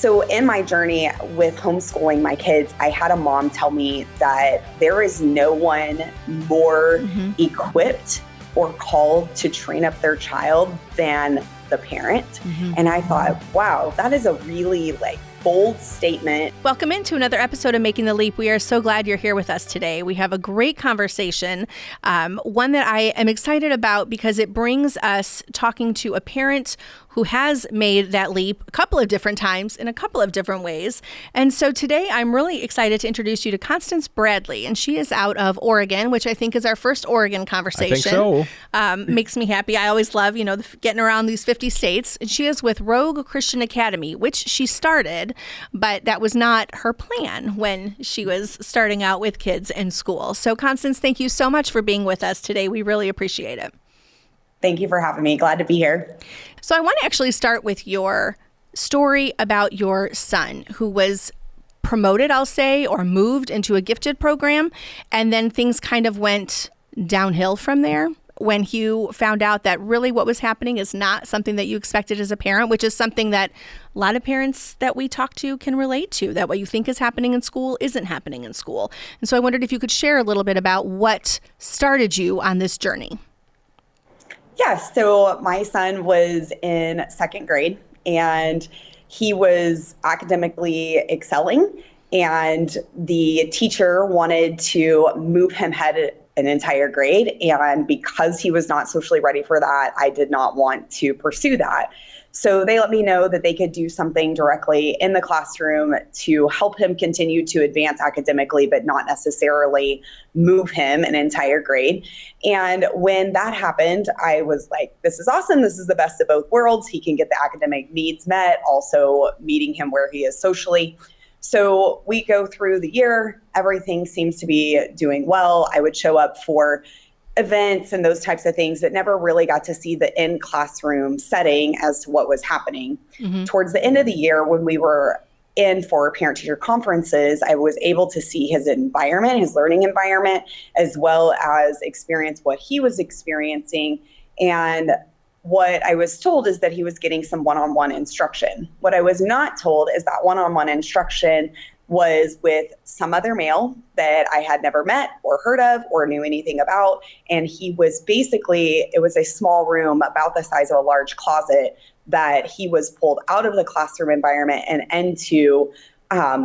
So in my journey with homeschooling my kids, I had a mom tell me that there is no one more equipped or called to train up their child than the parent. And I thought, wow, that is a really bold statement. Welcome into another episode of Making the Leap. We are so glad you're here with us today. We have a great conversation, one that I am excited about because it brings us talking to a parent who has made that leap a couple of different times in a couple of different ways. And so today I'm really excited to introduce you to Constance Bradley, and she is out of Oregon, which I think is our first Oregon conversation. I think so. Makes me happy. I always love, getting around these 50 states. And she is with Rogue Christian Academy, which she started, but that was not her plan when she was starting out with kids in school. So Constance, thank you so much for being with us today. We really appreciate it. Thank you for having me. Glad to be here. So I want to actually start with your story about your son who was promoted, I'll say, or moved into a gifted program. And then things kind of went downhill from there when you found out that really what was happening is not something that you expected as a parent, which is something that a lot of parents that we talk to can relate to, that what you think is happening in school isn't happening in school. And so I wondered if you could share a little bit about what started you on this journey. Yeah, so my son was in second grade and he was academically excelling, and the teacher wanted to move him ahead an entire grade. And because he was not socially ready for that, I did not want to pursue that. So they let me know that they could do something directly in the classroom to help him continue to advance academically, but not necessarily move him an entire grade. And when that happened, I was like, this is awesome. This is the best of both worlds. He can get the academic needs met, also meeting him where he is socially. So we go through the year, everything seems to be doing well. I would show up for events and those types of things, but never really got to see the in-classroom setting as to what was happening. Towards the end of the year, when we were in for parent-teacher conferences, I was able to see his environment, his learning environment, as well as experience what he was experiencing. And what I was told is that he was getting some one-on-one instruction. What I was not told is that one-on-one instruction was with some other male that I had never met or heard of or knew anything about. And he was it was a small room about the size of a large closet that he was pulled out of the classroom environment and into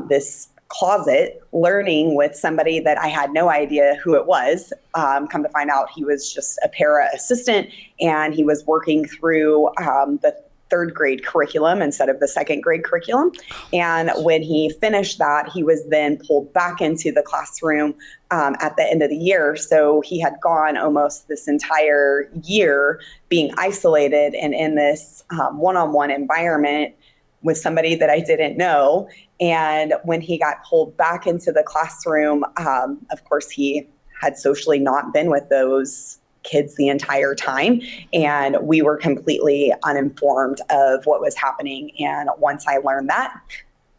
this closet learning with somebody that I had no idea who it was. Come to find out, he was just a para assistant, and he was working through the third grade curriculum instead of the second grade curriculum. And when he finished that, he was then pulled back into the classroom at the end of the year. So he had gone almost this entire year being isolated and in this one-on-one environment with somebody that I didn't know. And when he got pulled back into the classroom, of course, he had socially not been with those kids the entire time. And we were completely uninformed of what was happening. And once I learned that,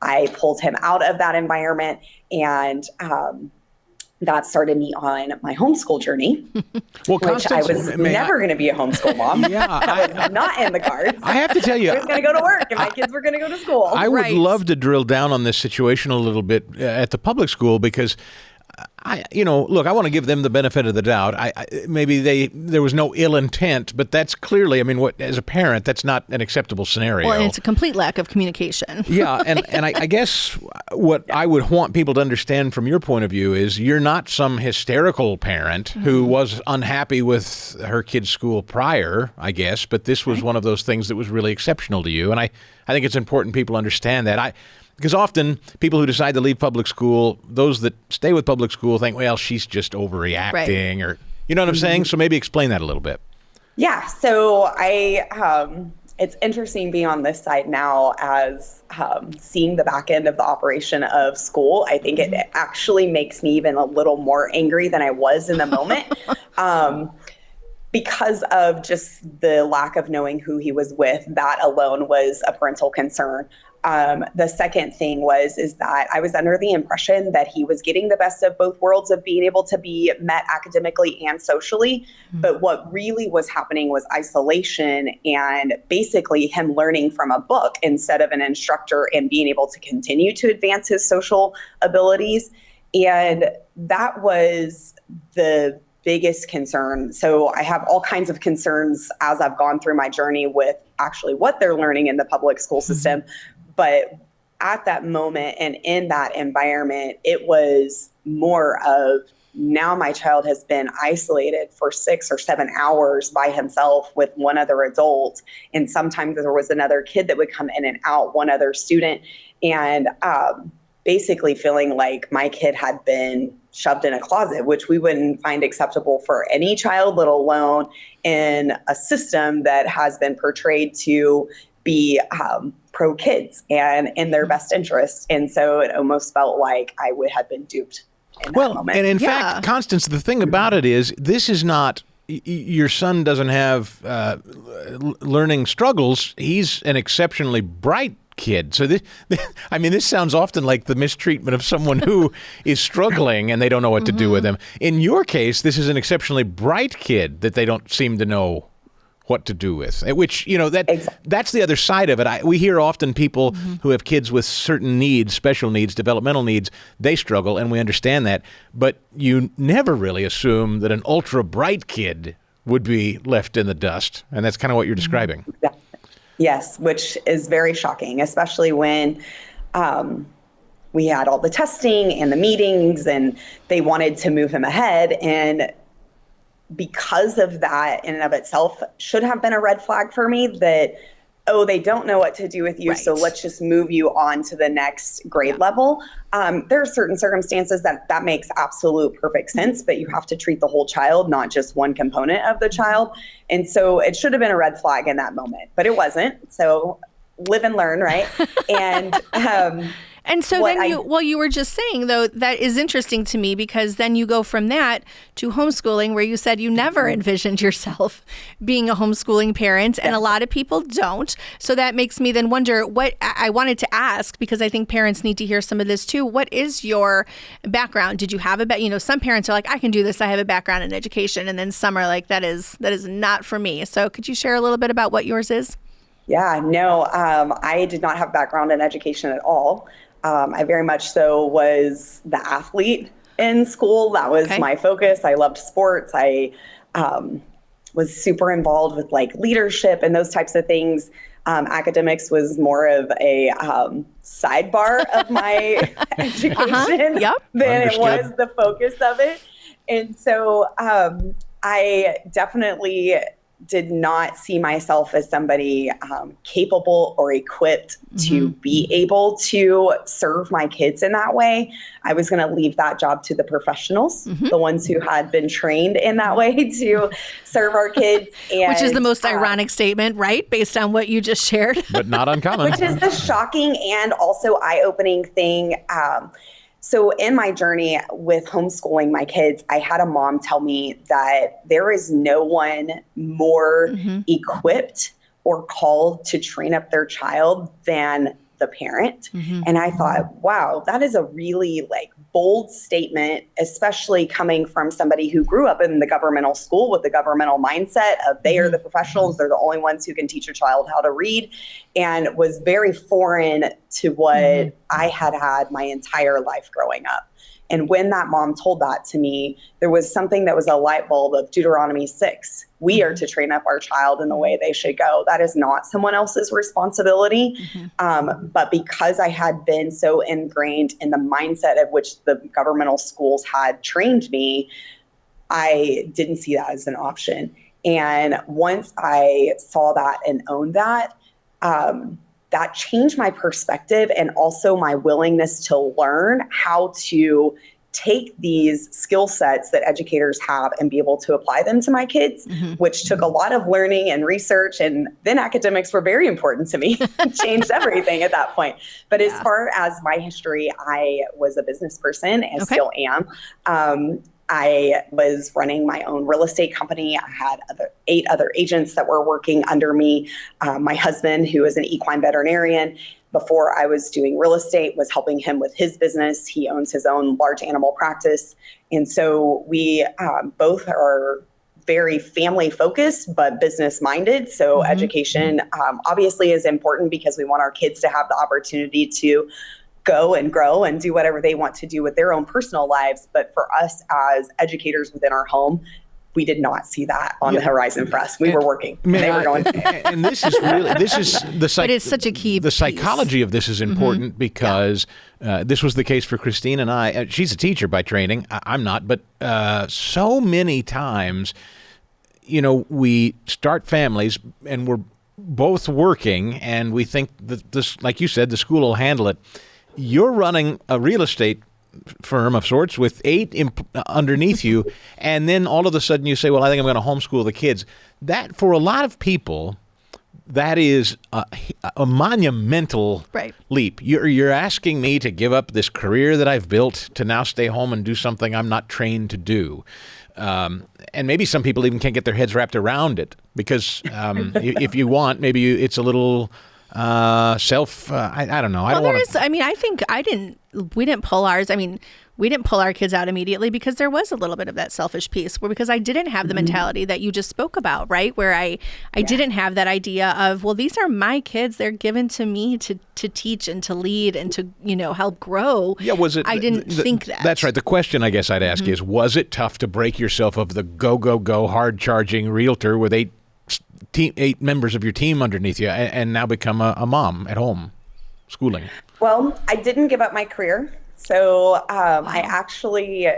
I pulled him out of that environment, and that started me on my homeschool journey, well, which I was never going to be a homeschool mom. That was not in the cards. I have to tell you, I was going to go to work and my kids were going to go to school. I would love to drill down on this situation a little bit at the public school, because I want to give them the benefit of the doubt. Maybe there was no ill intent, but that's clearly, as a parent, that's not an acceptable scenario. Well, and it's a complete lack of communication. Yeah, and I guess what I would want people to understand from your point of view is you're not some hysterical parent who was unhappy with her kid's school prior, I guess, but this was one of those things that was really exceptional to you. And I think it's important people understand that. Because often people who decide to leave public school, those that stay with public school think, well, she's just overreacting, or, you know what I'm saying? So maybe explain that a little bit. Yeah. So it's interesting being on this side now as seeing the back end of the operation of school. I think it actually makes me even a little more angry than I was in the moment. Because of just the lack of knowing who he was with, that alone was a parental concern. The second thing is that I was under the impression that he was getting the best of both worlds of being able to be met academically and socially. But what really was happening was isolation and basically him learning from a book instead of an instructor and being able to continue to advance his social abilities. And that was the biggest concern. So I have all kinds of concerns as I've gone through my journey with actually what they're learning in the public school system. But at that moment and in that environment, it was more of, now my child has been isolated for 6 or 7 hours by himself with one other adult. And sometimes there was another kid that would come in and out, one other student. And basically feeling like my kid had been shoved in a closet, which we wouldn't find acceptable for any child, let alone in a system that has been portrayed to be pro kids and in their best interest. And so it almost felt like I would have been duped in that moment. And in fact, Constance, the thing about it is, this is not, your son doesn't have learning struggles. He's an exceptionally bright kid. So this sounds often like the mistreatment of someone who is struggling and they don't know what to do with him. In your case, this is an exceptionally bright kid that they don't seem to know what to do with, which, that's the other side of it. We hear often people who have kids with certain needs, special needs, developmental needs, they struggle, and we understand that. But you never really assume that an ultra bright kid would be left in the dust. And that's kind of what you're describing. Exactly. Yes, which is very shocking, especially when we had all the testing and the meetings and they wanted to move him ahead. And because of that in and of itself should have been a red flag for me that, oh, they don't know what to do with you, so let's just move you on to the next grade level. There are certain circumstances that makes absolute perfect sense, but you have to treat the whole child, not just one component of the child. And so it should have been a red flag in that moment, but it wasn't. So live and learn, right? And so then you were just saying, though, that is interesting to me, because then you go from that to homeschooling, where you said you never envisioned yourself being a homeschooling parent, and a lot of people don't. So that makes me then wonder what I wanted to ask, because I think parents need to hear some of this too. What is your background? Did you have some parents are like, I can do this, I have a background in education, and then some are like, that is not for me. So could you share a little bit about what yours is? Yeah, no, I did not have background in education at all. I very much so was the athlete in school. That was my focus. I loved sports. I was super involved with leadership and those types of things. Academics was more of a sidebar of my education than it was the focus of it. And so I definitely did not see myself as somebody capable or equipped to be able to serve my kids in that way. I was going to leave that job to the professionals, the ones who had been trained in that way to serve our kids. And, which is the most ironic statement, right? Based on what you just shared. But not uncommon. Which is the shocking and also eye-opening thing. So in my journey with homeschooling my kids, I had a mom tell me that there is no one more equipped or called to train up their child than the parent. And I thought, wow, that is a really bold statement, especially coming from somebody who grew up in the governmental school with the governmental mindset of they are the professionals, they're the only ones who can teach a child how to read, and was very foreign to what I had my entire life growing up. And when that mom told that to me, there was something that was a light bulb of Deuteronomy 6. We are to train up our child in the way they should go. That is not someone else's responsibility. But because I had been so ingrained in the mindset of which the governmental schools had trained me, I didn't see that as an option. And once I saw that and owned that, that changed my perspective and also my willingness to learn how to take these skill sets that educators have and be able to apply them to my kids, which took a lot of learning and research. And then academics were very important to me. Changed everything at that point. But as far as my history, I was a business person and still am. I was running my own real estate company. I had 8 other agents that were working under me. My husband, who is an equine veterinarian, before I was doing real estate, was helping him with his business. He owns his own large animal practice. And so we both are very family focused, but business minded. So education obviously is important because we want our kids to have the opportunity to go and grow and do whatever they want to do with their own personal lives. But for us as educators within our home, we did not see that on the horizon for us. We were working. They were going. And this is the But it's such a key The psychology of this is important because this was the case for Christine and I. She's a teacher by training. I'm not. But so many times, we start families and we're both working and we think that this, like you said, the school will handle it. You're running a real estate firm of sorts with 8 underneath you, and then all of a sudden you say, well, I think I'm going to homeschool the kids. That, for a lot of people, that is a monumental leap. You're asking me to give up this career that I've built to now stay home and do something I'm not trained to do. And maybe some people even can't get their heads wrapped around it because if you want, maybe it's a little... I don't know. I think we didn't pull ours. We didn't pull our kids out immediately because there was a little bit of that selfish piece because I didn't have the mentality that you just spoke about, right? Where I didn't have that idea of, well, these are my kids. They're given to me to teach and to lead and to, help grow. Yeah. I didn't think that. That's right. The question I guess I'd ask is, was it tough to break yourself of the go, hard charging realtor with 8 members of your team underneath you and now become a mom at home schooling? Well, I didn't give up my career. So I actually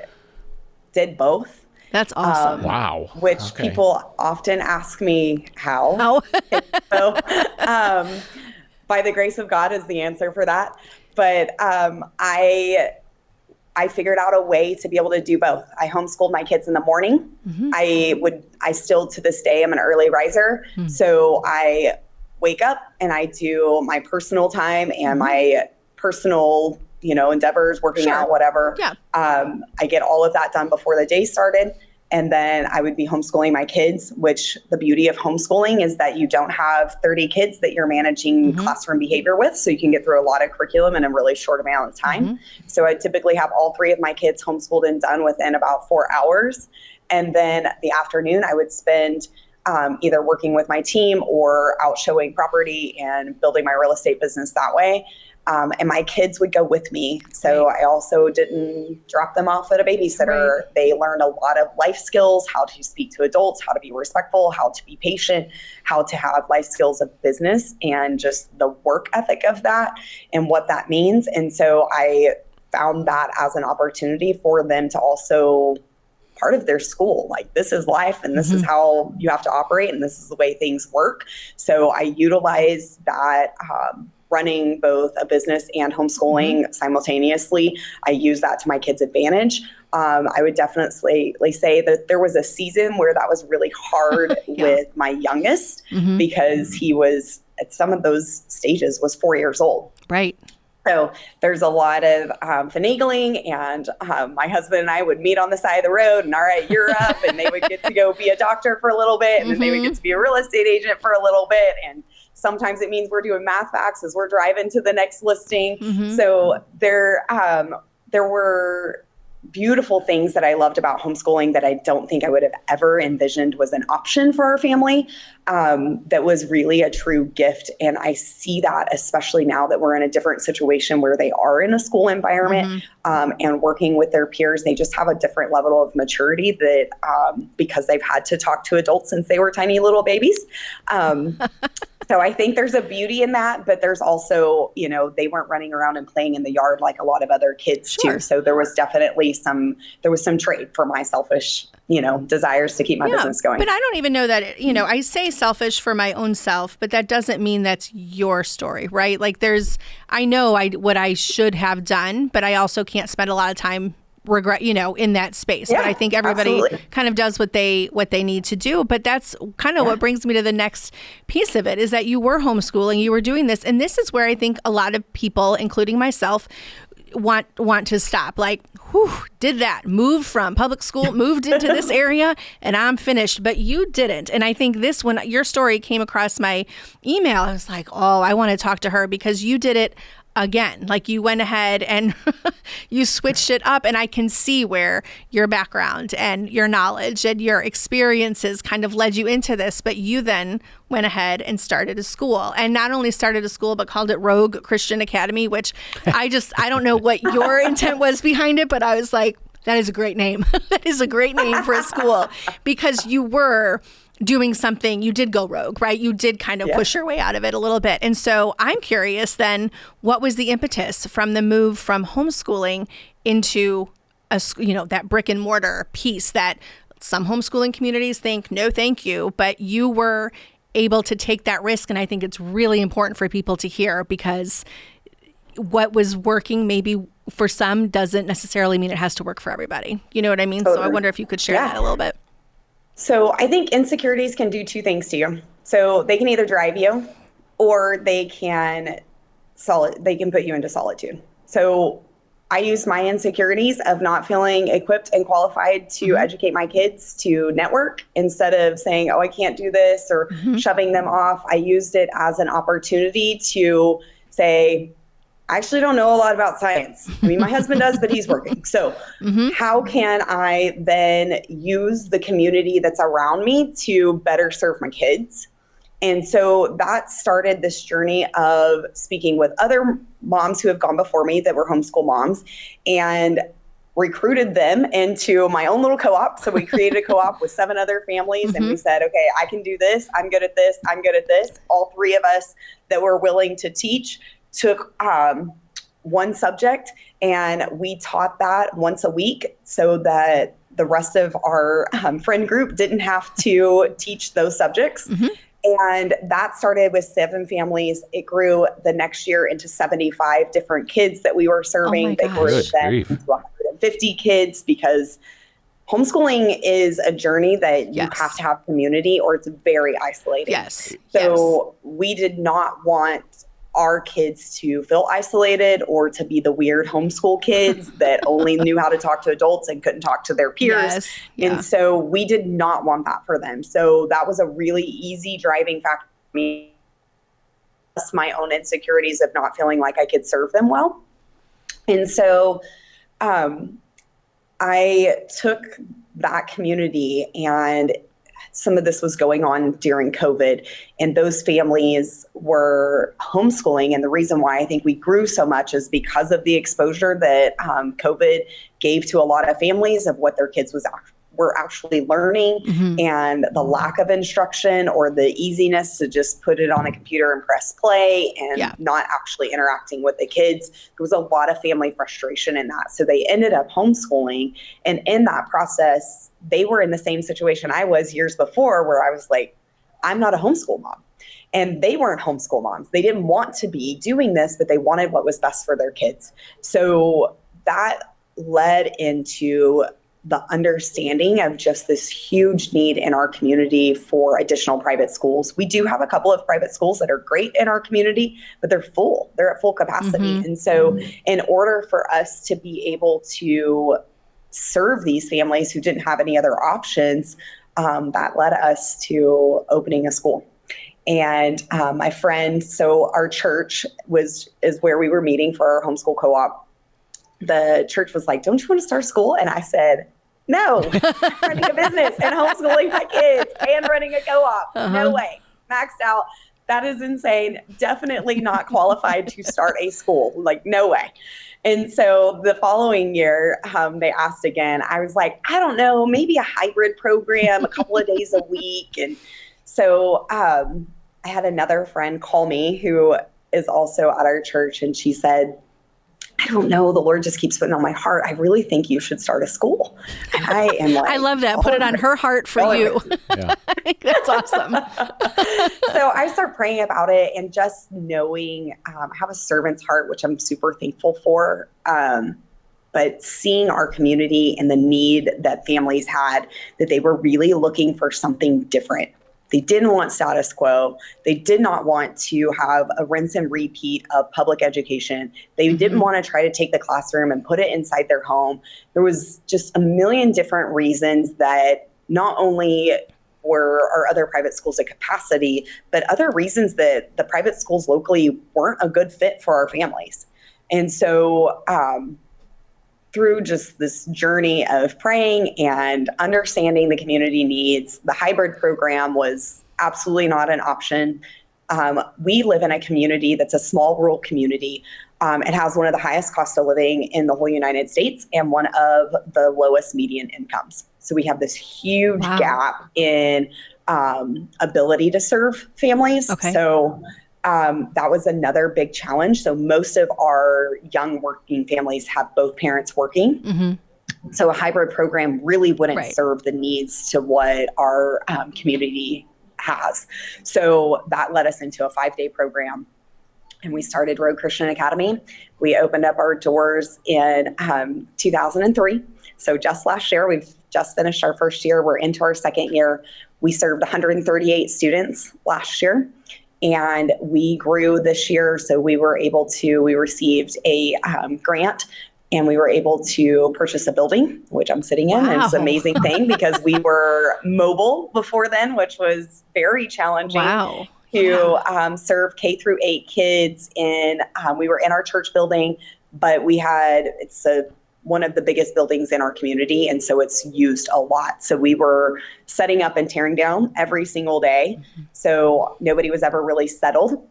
did both. That's awesome. Wow. Which people often ask me how. So by the grace of God is the answer for that. But I figured out a way to be able to do both. I homeschooled my kids in the morning. I still to this day am an early riser. So I wake up and I do my personal time and my personal, endeavors, working out, whatever. Yeah. I get all of that done before the day started. And then I would be homeschooling my kids, which the beauty of homeschooling is that you don't have 30 kids that you're managing classroom behavior with. So you can get through a lot of curriculum in a really short amount of time. So I typically have all 3 of my kids homeschooled and done within about 4 hours. And then the afternoon I would spend either working with my team or out showing property and building my real estate business that way. And my kids would go with me. So I also didn't drop them off at a babysitter. They learned a lot of life skills, how to speak to adults, how to be respectful, how to be patient, how to have life skills of business and just the work ethic of that and what that means. And so I found that as an opportunity for them to also part of their school. Like, this is life and this is how you have to operate and this is the way things work. So I utilize that running both a business and homeschooling simultaneously. I use that to my kids' advantage. I would definitely say that there was a season where that was really hard with my youngest because he was, at some of those stages, was 4 years old. Right. So there's a lot of finagling, and my husband and I would meet on the side of the road and, all right, you're up. And they would get to go be a doctor for a little bit, and then they would get to be a real estate agent for a little bit. And sometimes it means we're doing math facts as we're driving to the next listing. So there were beautiful things that I loved about homeschooling that I don't think I would have ever envisioned was an option for our family. That was really a true gift. And I see that, especially now that we're in a different situation where they are in a school environment and working with their peers. They just have a different level of maturity that because they've had to talk to adults since they were tiny little babies. So I think there's a beauty in that, but there's also, they weren't running around and playing in the yard like a lot of other kids too. So there was definitely some trade for my selfish, desires to keep my business going. But I don't even know that, I say selfish for my own self, but that doesn't mean that's your story, right? Like I know what I should have done, but I also can't spend a lot of time regret, in that space. But I think everybody kind of does what they need to do. But that's kind of what brings me to the next piece of it, is that you were homeschooling, you were doing this. And this is where I think a lot of people, including myself, want to stop. Like, did that, moved from public school, moved into this area, and I'm finished. But you didn't. And I think when your story came across my email, I was like, oh, I want to talk to her, because you did it again. Like, you went ahead and you switched it up, and I can see where your background and your knowledge and your experiences kind of led you into this. But you then went ahead and started a school, and not only started a school, but called it Rogue Christian Academy, which I don't know what your intent was behind it, but I was like, that is a great name. That is a great name for a school, because you were doing something, you did go rogue, right? You did kind of push your way out of it a little bit. And so I'm curious then, what was the impetus from the move from homeschooling into that brick and mortar piece that some homeschooling communities think, no, thank you, but you were able to take that risk. And I think it's really important for people to hear, because what was working maybe for some doesn't necessarily mean it has to work for everybody. You know what I mean? Totally. So I wonder if you could share that a little bit. So I think insecurities can do two things to you. So they can either drive you, or they can put you into solitude. So I use my insecurities of not feeling equipped and qualified to educate my kids to network, instead of saying, oh, I can't do this, or shoving them off. I used it as an opportunity to say, I actually don't know a lot about science. I mean, my husband does, but he's working. So how can I then use the community that's around me to better serve my kids? And so that started this journey of speaking with other moms who have gone before me that were homeschool moms, and recruited them into my own little co-op. So we created a co-op with 7 other families, and we said, okay, I can do this. I'm good at this. I'm good at this. All 3 of us that were willing to teach took one subject, and we taught that once a week, so that the rest of our friend group didn't have to teach those subjects. And that started with 7 families. It grew the next year into 75 different kids that we were serving. They grew then to 150 kids, because homeschooling is a journey that you have to have community, or it's very isolating. So we did not want our kids to feel isolated, or to be the weird homeschool kids that only knew how to talk to adults and couldn't talk to their peers. And so we did not want that for them. So that was a really easy driving factor for me. Plus my own insecurities of not feeling like I could serve them well. And so I took that community, and some of this was going on during COVID, and those families were homeschooling. And the reason why I think we grew so much is because of the exposure that COVID gave to a lot of families of what their kids were actually learning, and the lack of instruction, or the easiness to just put it on a computer and press play, and not actually interacting with the kids. There was a lot of family frustration in that. So they ended up homeschooling. And in that process, they were in the same situation I was years before, where I was like, I'm not a homeschool mom. And they weren't homeschool moms. They didn't want to be doing this, but they wanted what was best for their kids. So that led into the understanding of just this huge need in our community for additional private schools. We do have a couple of private schools that are great in our community, but they're full. They're at full capacity. And so in order for us to be able to serve these families who didn't have any other options, that led us to opening a school. And my friend, so our church is where we were meeting for our homeschool co-op. The church was like, don't you want to start a school? And I said, no, I'm running a business and homeschooling my kids and running a co-op. No way. Maxed out. That is insane. Definitely not qualified to start a school. Like, no way. And so the following year, they asked again. I was like, I don't know, maybe a hybrid program, a couple of days a week. And so I had another friend call me who is also at our church, and she said, I don't know, the Lord just keeps putting on my heart, I really think you should start a school. And I am like, I love that. Put it on her heart for you. I think that's awesome. So I start praying about it, and just knowing I have a servant's heart, which I'm super thankful for. But seeing our community and the need that families had, that they were really looking for something different. They didn't want status quo. They did not want to have a rinse and repeat of public education. They didn't want to try to take the classroom and put it inside their home. There was just a million different reasons that not only were our other private schools at capacity, but other reasons that the private schools locally weren't a good fit for our families. And so through just this journey of praying and understanding the community needs, the hybrid program was absolutely not an option. We live in a community that's a small rural community. It has one of the highest cost of living in the whole United States and one of the lowest median incomes. So we have this huge gap in ability to serve families. Okay. So that was another big challenge. So most of our young working families have both parents working. So a hybrid program really wouldn't serve the needs to what our community has. So that led us into a 5-day program. And we started Road Christian Academy. We opened up our doors in 2003. So just last year, we've just finished our first year. We're into our second year. We served 138 students last year. And we grew this year. So we received a grant and we were able to purchase a building, which I'm sitting in. And it's an amazing thing because we were mobile before then, which was very challenging. To serve K through 8 kids we were in our church building, but it's one of the biggest buildings in our community. And so it's used a lot. So we were setting up and tearing down every single day. So nobody was ever really settled.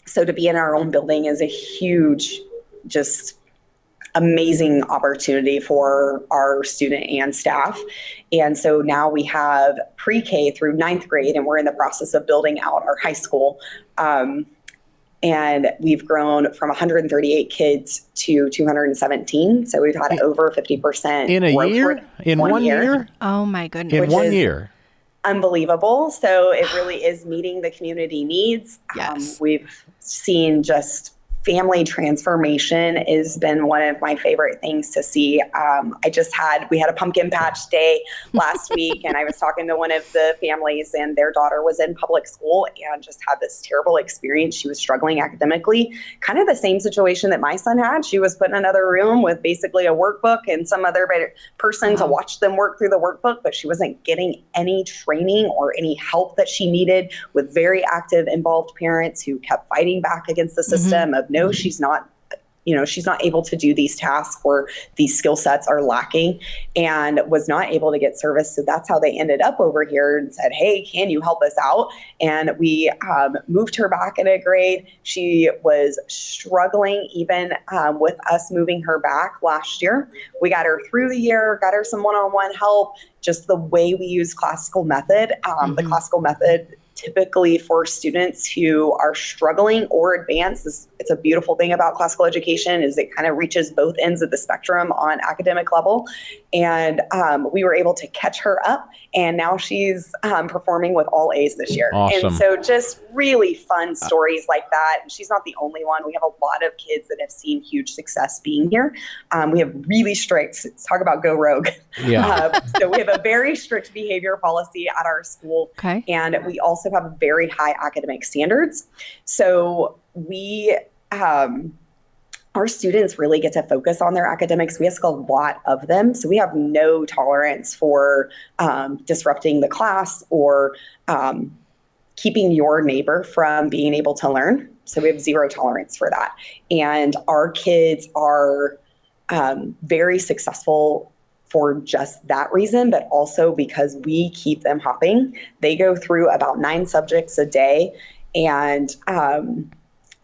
So to be in our own building is a huge, just amazing opportunity for our student and staff. And so now we have pre-K through 9th grade, and we're in the process of building out our high school. And we've grown from 138 kids to 217. So we've had over 50% in a year? In one year? Oh my goodness. In 1 year. Unbelievable. So it really is meeting the community needs. Yes. We've seen just family transformation has been one of my favorite things to see. We had a pumpkin patch day last week, and I was talking to one of the families, and their daughter was in public school and just had this terrible experience. She was struggling academically, kind of the same situation that my son had. She was put in another room with basically a workbook and some other person to watch them work through the workbook, but she wasn't getting any training or any help that she needed with very active, involved parents who kept fighting back against the system of no, she's not able to do these tasks or these skill sets are lacking, and was not able to get service. So that's how they ended up over here and said, hey, can you help us out? And we moved her back in a grade. She was struggling even with us moving her back last year. We got her through the year, got her some one-on-one help, just the way we use classical method. The classical method typically for students who are struggling or advanced, it's a beautiful thing about classical education is it kind of reaches both ends of the spectrum on academic level. And we were able to catch her up, and now she's performing with all A's this year. Awesome. And so just really fun stories like that. And she's not the only one. We have a lot of kids that have seen huge success being here. We have really strict, talk about go rogue. Yeah. So we have a very strict behavior policy at our school. Okay. And we also have very high academic standards. So we, our students really get to focus on their academics. We ask a lot of them. So we have no tolerance for disrupting the class or keeping your neighbor from being able to learn. So we have zero tolerance for that. And our kids are very successful for just that reason, but also because we keep them hopping. They go through about 9 subjects a day, and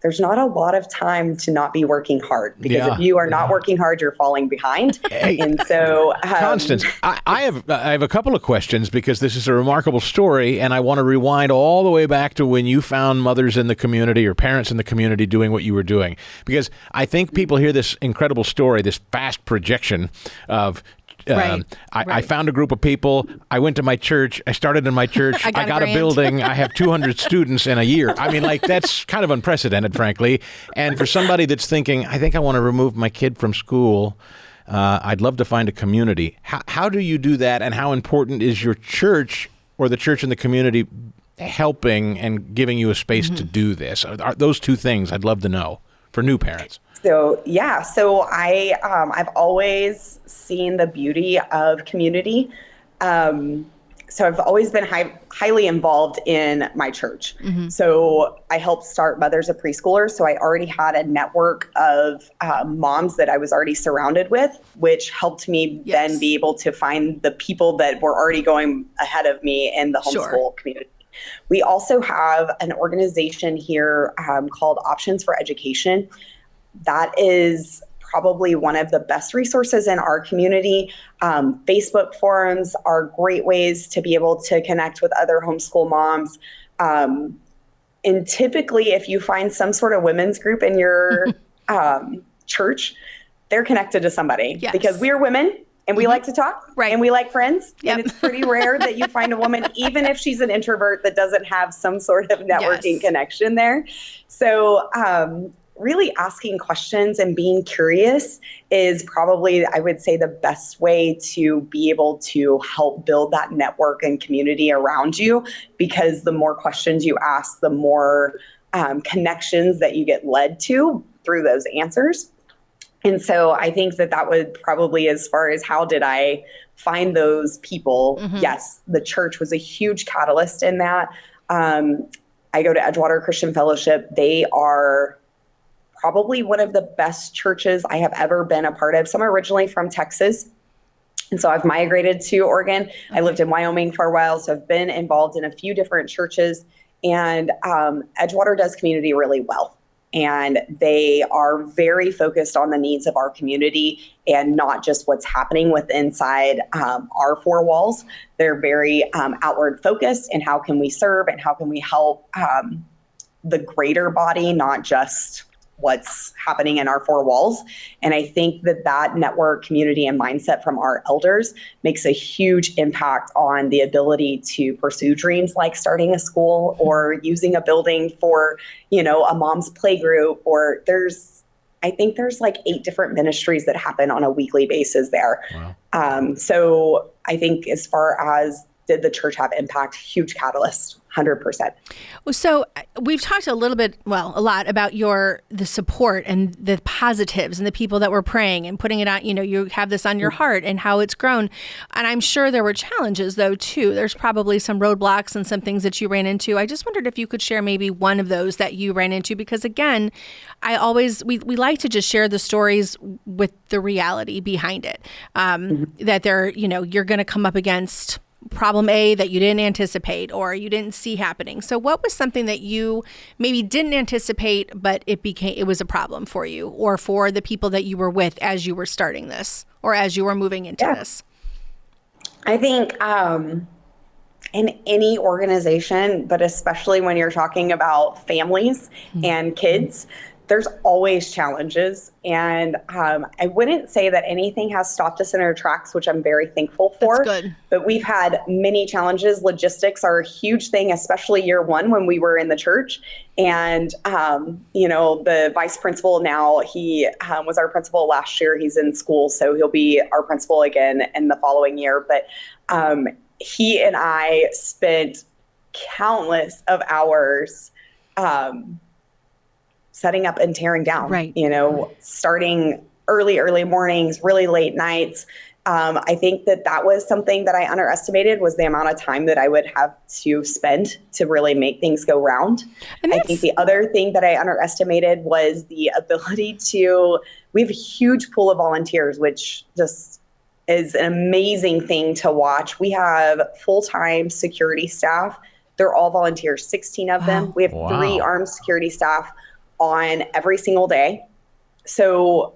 there's not a lot of time to not be working hard, because if you are not working hard, you're falling behind. And so, Constance, I have a couple of questions, because this is a remarkable story, and I want to rewind all the way back to when you found mothers in the community or parents in the community doing what you were doing, because I think people hear this incredible story, this fast projection of I found a group of people. I went to my church. I started in my church. I got a building. I have 200 students in a year. I mean, that's kind of unprecedented, frankly. And for somebody that's thinking, I think I want to remove my kid from school, I'd love to find a community. How do you do that? And how important is your church or the church and the community helping and giving you a space to do this? Are those two things I'd love to know for new parents. So I've always seen the beauty of community. So I've always been highly involved in my church. So I helped start Mothers of Preschoolers. So I already had a network of moms that I was already surrounded with, which helped me then be able to find the people that were already going ahead of me in the homeschool community. We also have an organization here called Options for Education. That is probably one of the best resources in our community. Facebook forums are great ways to be able to connect with other homeschool moms. And typically, if you find some sort of women's group in your church, they're connected to somebody because we're women and we like to talk and we like friends. And it's pretty rare that you find a woman, even if she's an introvert, that doesn't have some sort of networking connection there. So, really asking questions and being curious is probably, I would say, the best way to be able to help build that network and community around you, because the more questions you ask, the more connections that you get led to through those answers. And so I think that would probably, as far as how did I find those people, yes, the church was a huge catalyst in that. I go to Edgewater Christian Fellowship. They are probably one of the best churches I have ever been a part of. So I'm originally from Texas. And so I've migrated to Oregon. I lived in Wyoming for a while. So I've been involved in a few different churches. And Edgewater does community really well. And they are very focused on the needs of our community and not just what's happening inside our four walls. They're very outward focused and how can we serve and how can we help the greater body, not just what's happening in our four walls. And I think that network, community, and mindset from our elders makes a huge impact on the ability to pursue dreams like starting a school or using a building for, a mom's playgroup, or I think there's like 8 different ministries that happen on a weekly basis there. Wow. So I think as far as did the church have impact, huge catalyst. 100%. So we've talked a lot about the support and the positives and the people that were praying and putting it on, you have this on your heart and how it's grown. And I'm sure there were challenges though, too. There's probably some roadblocks and some things that you ran into. I just wondered if you could share maybe one of those that you ran into, because again, we like to just share the stories with the reality behind it, that you're going to come up against problem A that you didn't anticipate or you didn't see happening. So what was something that you maybe didn't anticipate, but it was a problem for you or for the people that you were with as you were starting this or as you were moving into this? I think in any organization, but especially when you're talking about families and kids, there's always challenges. And I wouldn't say that anything has stopped us in our tracks, which I'm very thankful for. That's good. But we've had many challenges. Logistics are a huge thing, especially year one when we were in the church. And, the vice principal now, he was our principal last year. He's in school, so he'll be our principal again in the following year. But he and I spent countless of hours setting up and tearing down, starting early mornings, really late nights. I think that was something that I underestimated, was the amount of time that I would have to spend to really make things go round. I think the other thing that I underestimated was the ability we have a huge pool of volunteers, which just is an amazing thing to watch. We have full-time security staff. They're all volunteers, 16 of them. We have 3 armed security staff on every single day. So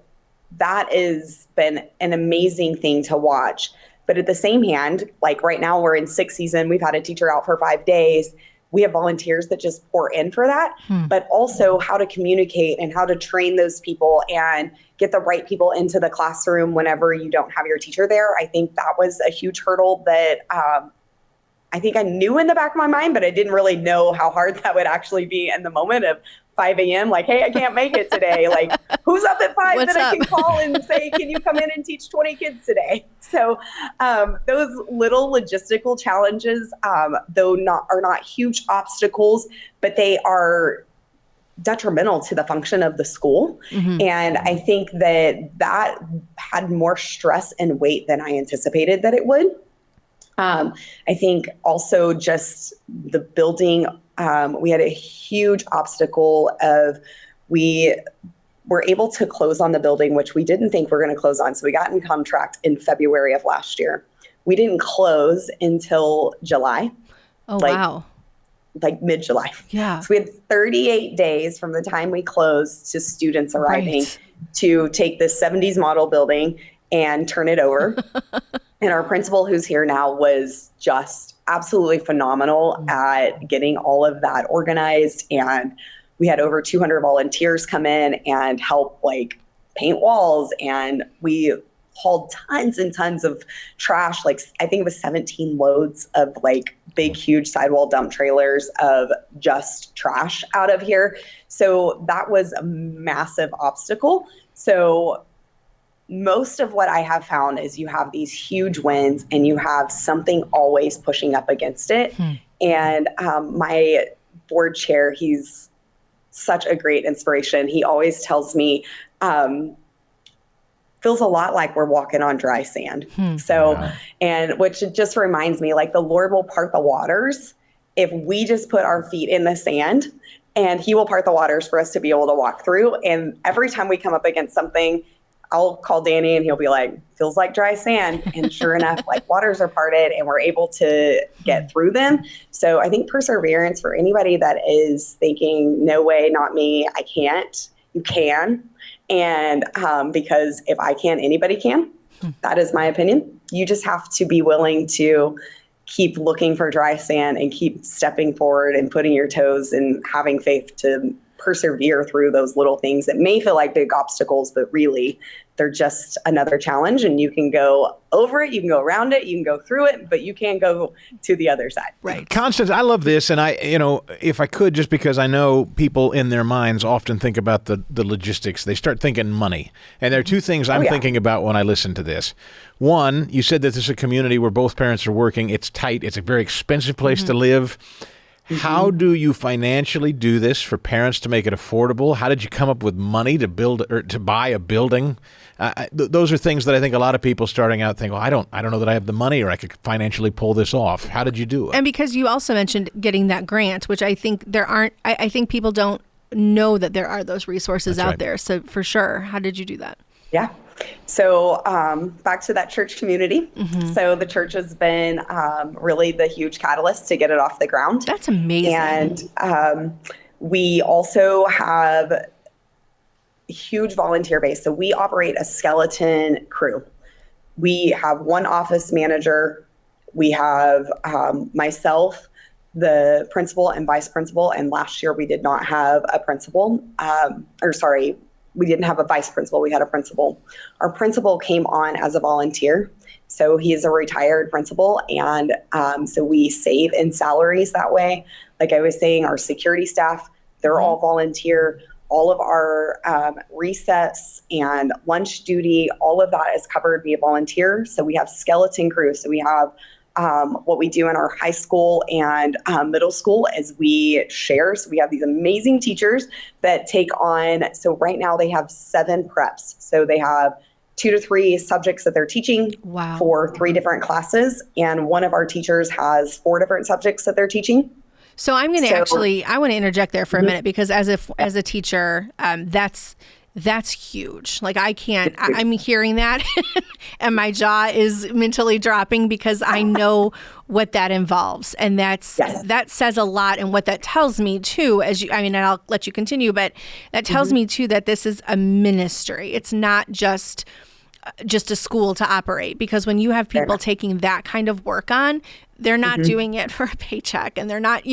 that has been an amazing thing to watch. But at the same hand, like right now we're in 6th season, we've had a teacher out for 5 days. We have volunteers that just pour in for that, but also how to communicate and how to train those people and get the right people into the classroom whenever you don't have your teacher there. I think that was a huge hurdle that I think I knew in the back of my mind, but I didn't really know how hard that would actually be in the moment of 5 a.m. like, hey, I can't make it today. Like, who's up at 5 What's that up? I can call and say, can you come in and teach 20 kids today? So those little logistical challenges, though are not huge obstacles, but they are detrimental to the function of the school. And I think that had more stress and weight than I anticipated that it would. I think also just the building, we had a huge obstacle of we were able to close on the building, which we didn't think we were going to close on. So we got in contract in February of last year. We didn't close until July. Oh, wow. Like mid-July. Yeah. So we had 38 days from the time we closed to students arriving to take this 70s model building and turn it over. And our principal, who's here now, was just absolutely phenomenal at getting all of that organized. And we had over 200 volunteers come in and help like paint walls. And we hauled tons and tons of trash. Like I think it was 17 loads of like big, huge sidewall dump trailers of just trash out of here. So that was a massive obstacle. So most of what I have found is you have these huge wins and you have something always pushing up against it. And my board chair, he's such a great inspiration. He always tells me, feels a lot like we're walking on dry sand. And which just reminds me, like the Lord will part the waters if we just put our feet in the sand, and he will part the waters for us to be able to walk through. And every time we come up against something, I'll call Danny and he'll be like, feels like dry sand. And sure enough, like waters are parted and we're able to get through them. So I think perseverance for anybody that is thinking, no way, not me, I can't, you can. And because if I can, anybody can. That is my opinion. You just have to be willing to keep looking for dry sand and keep stepping forward and putting your toes and having faith to persevere through those little things that may feel like big obstacles, but really they're just another challenge, and you can go over it, you can go around it, you can go through it, but you can't go to the other side. Right. Constance, I love this. And if I could, just because I know people in their minds often think about the logistics, they start thinking money. And there are two things I'm thinking about when I listen to this. One, you said that this is a community where both parents are working. It's tight. It's a very expensive place to live. How do you financially do this for parents to make it affordable? How did you come up with money to build or to buy a building? Those are things that I think a lot of people starting out think, well, I don't know that I have the money or I could financially pull this off. How did you do it? And because you also mentioned getting that grant, which I think there aren't, I think people don't know that there are those resources out there. So for sure, how did you do that? Yeah. So back to that church community. So the church has been really the huge catalyst to get it off the ground. That's amazing. And we also have a huge volunteer base. So we operate a skeleton crew. We have one office manager. We have myself, the principal and vice principal. And last year we did not have a principal, we didn't have a vice principal. We had a principal. Our principal came on as a volunteer. So he is a retired principal. And so we save in salaries that way. Like I was saying, our security staff, they're all volunteer. All of our recess and lunch duty, all of that is covered via volunteer. So we have skeleton crew. So we have what we do in our high school and middle school is we share. So we have these amazing teachers that take on, so right now they have 7 preps. So they have 2 to 3 subjects that they're teaching for 3 different classes. And one of our teachers has 4 different subjects that they're teaching. So I'm going to I want to interject there for a minute, because as a teacher, that's huge. Like I'm hearing that and my jaw is mentally dropping because I know what that involves. And that says a lot. And what that tells me too, and I'll let you continue, but that tells me too that this is a ministry. It's not just a school to operate, because when you have people taking that kind of work on, they're not doing it for a paycheck, and they're not,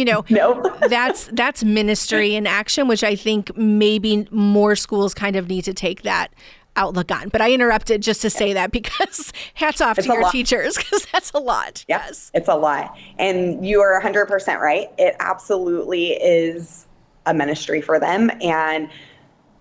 that's ministry in action, which I think maybe more schools kind of need to take that outlook on. But I interrupted just to say that, because hats off to your teachers, because that's a lot. Yep, yes, it's a lot. And you are 100% right. It absolutely is a ministry for them. And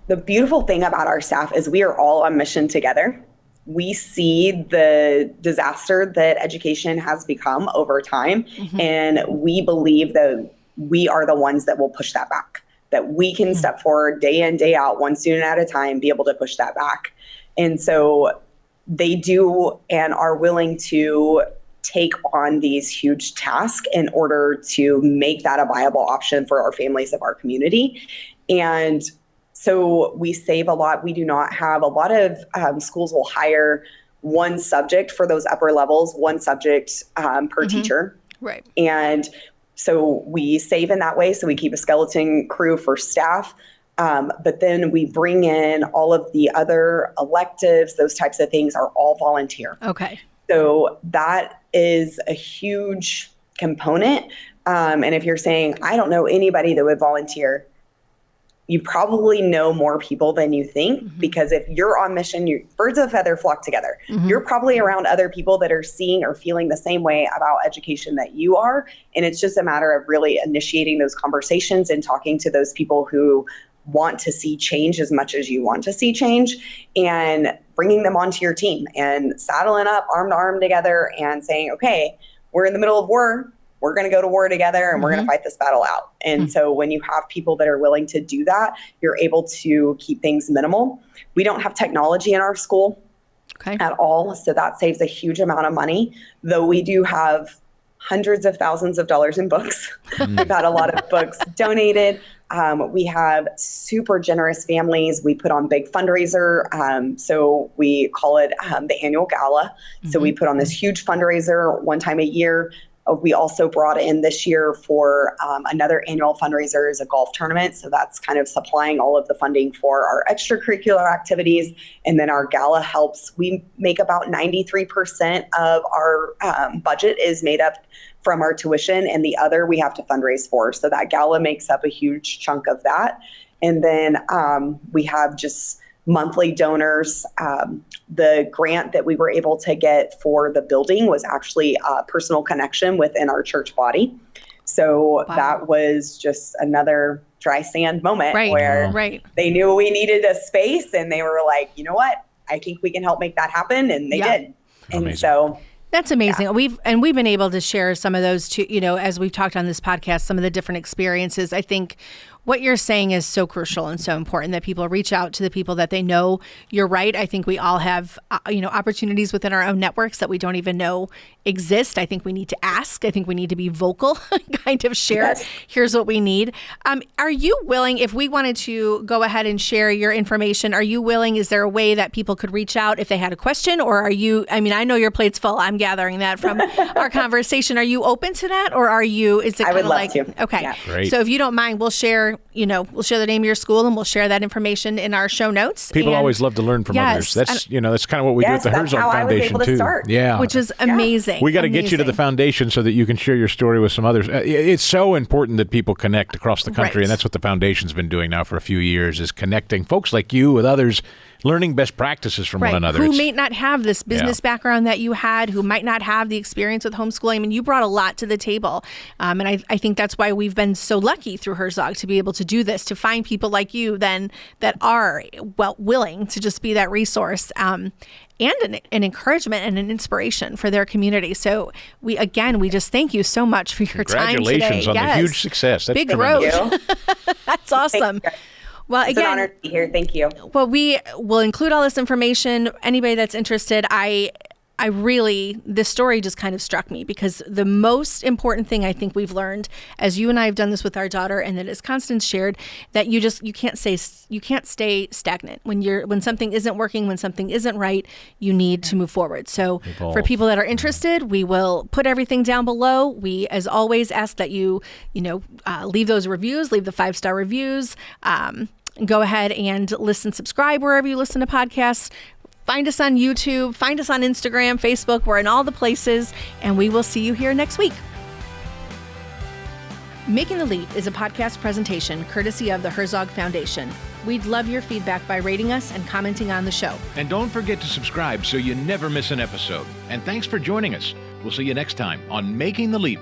the beautiful thing about our staff is we are all on mission together. We see the disaster that education has become over time, and we believe that we are the ones that will push that back, that we can step forward day in, day out, one student at a time, be able to push that back. And so they do and are willing to take on these huge tasks in order to make that a viable option for our families of our community. And so we save a lot. We do not have a lot of schools will hire one subject for those upper levels, one subject per teacher. Right. And so we save in that way. So we keep a skeleton crew for staff. But then we bring in all of the other electives, those types of things are all volunteer. Okay. So that is a huge component. And if you're saying, I don't know anybody that would volunteer, you probably know more people than you think, because if you're on mission, birds of a feather flock together. You're probably around other people that are seeing or feeling the same way about education that you are. And it's just a matter of really initiating those conversations and talking to those people who want to see change as much as you want to see change, and bringing them onto your team and saddling up arm to arm together and saying, okay, we're in the middle of war. We're going to go to war together and we're going to fight this battle out. And so when you have people that are willing to do that, you're able to keep things minimal. We don't have technology in our school at all. So that saves a huge amount of money, though we do have hundreds of thousands of dollars in books. We've had a lot of books donated. We have super generous families. We put on big fundraiser. So we call it the annual gala. So we put on this huge fundraiser one time a year. We also brought in this year for another annual fundraiser is a golf tournament. So that's kind of supplying all of the funding for our extracurricular activities. And then our gala helps. We make about 93% of our budget is made up from our tuition, and the other we have to fundraise for. So that gala makes up a huge chunk of that. And then we have just monthly donors. The grant that we were able to get for the building was actually a personal connection within our church body. So that was just another dry sand moment where they knew we needed a space, and they were like, you know what, I think we can help make that happen. And they did. Amazing. And so that's amazing. Yeah. We've been able to share some of those too, as we've talked on this podcast, some of the different experiences. I think what you're saying is so crucial and so important that people reach out to the people that they know. You're right. I think we all have, opportunities within our own networks that we don't even know exist. I think we need to ask. I think we need to be vocal, kind of share. Yes. Here's what we need. Are you willing, if we wanted to go ahead and share your information, are you willing? Is there a way that people could reach out if they had a question? Or are you, I know your plate's full. I'm gathering that from our conversation. Are you open to that? Or is it I would love like, to. Okay. Yeah. Great. So if you don't mind, we'll share the name of your school, and we'll share that information in our show notes. People always love to learn from others. That's that's kind of what we do at the Herzog Foundation too. Yeah, which is amazing. We got to get you to the foundation so that you can share your story with some others. It's so important that people connect across the country, and that's what the foundation's been doing now for a few years, is connecting folks like you with others, learning best practices from one another. Who may not have this business background that you had, who might not have the experience with homeschooling. You brought a lot to the table. And I think that's why we've been so lucky through Herzog to be able to do this, to find people like you then that are willing to just be that resource and an encouragement and an inspiration for their community. So we just thank you so much for your time today. Congratulations on the huge success. That's big growth. That's awesome. Well, it's an honor to be here. Thank you. Well, we will include all this information. Anybody that's interested, this story just kind of struck me, because the most important thing I think we've learned, as you and I have done this with our daughter, and that as Constance shared, that you can't stay stagnant. When something isn't working, when something isn't right, you need to move forward. So for people that are interested, we will put everything down below. We, as always, ask that you leave those reviews, leave the 5-star reviews. Go ahead and subscribe wherever you listen to podcasts. Find us on YouTube, find us on Instagram, Facebook. We're in all the places, and we will see you here next week. Making the Leap is a podcast presentation courtesy of the Herzog Foundation. We'd love your feedback by rating us and commenting on the show. And don't forget to subscribe so you never miss an episode. And thanks for joining us. We'll see you next time on Making the Leap.